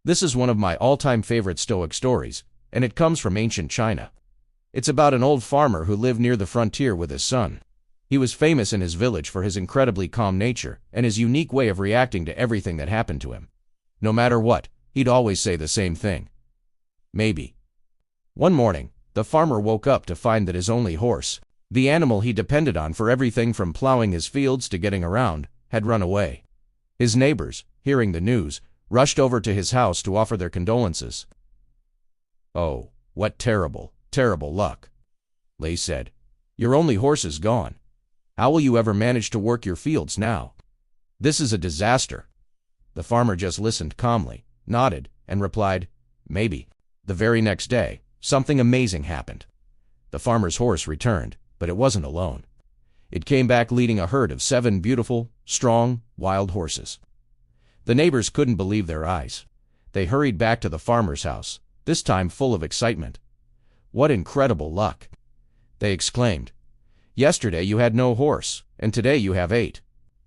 This is one of my all-time favorite Stoic stories, and it comes from ancient China. It's about an old farmer who lived near the frontier with his son. He was famous in his village for his incredibly calm nature and his unique way of reacting to everything that happened to him. No matter what, he'd always say the same thing. Maybe. One morning, the farmer woke up to find that his only horse, the animal he depended on for everything from plowing his fields to getting around, had run away. His neighbors, hearing the news, rushed over to his house to offer their condolences. "Oh, what terrible, terrible luck," they said. "Your only horse is gone. How will you ever manage to work your fields now? This is a disaster." The farmer just listened calmly, nodded, and replied, "Maybe." The very next day, something amazing happened. The farmer's horse returned, but it wasn't alone. It came back leading a herd of 7 beautiful, strong, wild horses. The neighbors couldn't believe their eyes. They hurried back to the farmer's house, this time full of excitement. "What incredible luck!" they exclaimed. "Yesterday you had no horse, and today you have 8.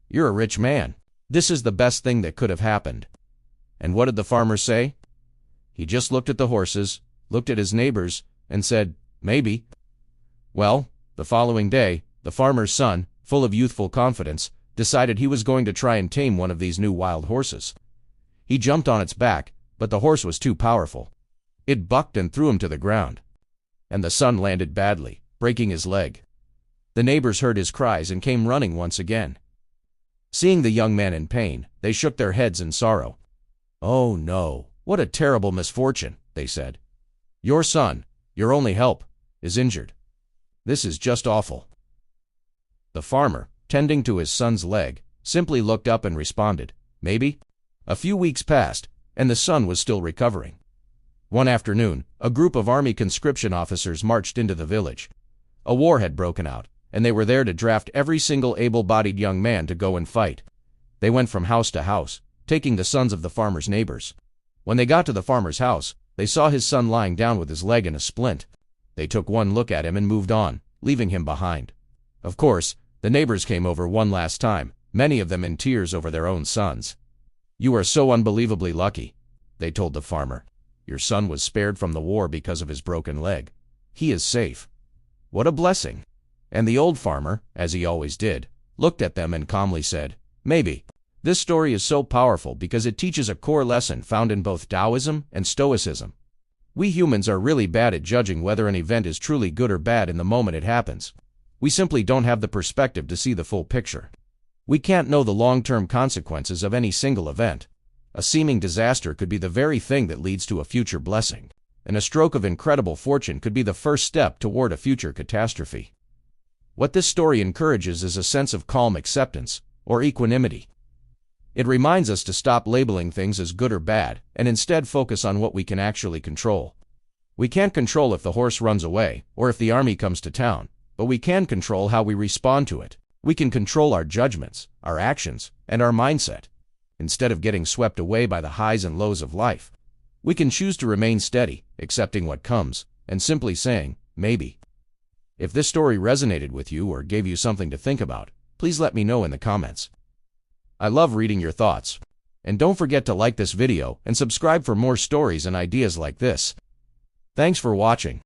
You're a rich man. This is the best thing that could have happened." And what did the farmer say? He just looked at the horses, looked at his neighbors, and said, "Maybe." Well, the following day, the farmer's son, full of youthful confidence, decided he was going to try and tame one of these new wild horses. He jumped on its back, but the horse was too powerful. It bucked and threw him to the ground. And the son landed badly, breaking his leg. The neighbors heard his cries and came running once again. Seeing the young man in pain, they shook their heads in sorrow. "Oh no, what a terrible misfortune," they said. "Your son, your only help, is injured. This is just awful." The farmer, tending to his son's leg, simply looked up and responded, "Maybe." A few weeks passed, and the son was still recovering. One afternoon, a group of army conscription officers marched into the village. A war had broken out, and they were there to draft every single able-bodied young man to go and fight. They went from house to house, taking the sons of the farmer's neighbors. When they got to the farmer's house, they saw his son lying down with his leg in a splint. They took one look at him and moved on, leaving him behind. Of course, the neighbors came over one last time, many of them in tears over their own sons. "You are so unbelievably lucky," they told the farmer. "Your son was spared from the war because of his broken leg. He is safe. What a blessing." And the old farmer, as he always did, looked at them and calmly said, "Maybe." This story is so powerful because it teaches a core lesson found in both Taoism and Stoicism. We humans are really bad at judging whether an event is truly good or bad in the moment it happens. We simply don't have the perspective to see the full picture. We can't know the long-term consequences of any single event. A seeming disaster could be the very thing that leads to a future blessing, and a stroke of incredible fortune could be the first step toward a future catastrophe. What this story encourages is a sense of calm acceptance, or equanimity. It reminds us to stop labeling things as good or bad, and instead focus on what we can actually control. We can't control if the horse runs away, or if the army comes to town, but we can control how we respond to it. We can control our judgments, our actions, and our mindset. Instead of getting swept away by the highs and lows of life, we can choose to remain steady, accepting what comes, and simply saying, "Maybe." If this story resonated with you or gave you something to think about, please let me know in the comments. I love reading your thoughts. And don't forget to like this video and subscribe for more stories and ideas like this. Thanks for watching.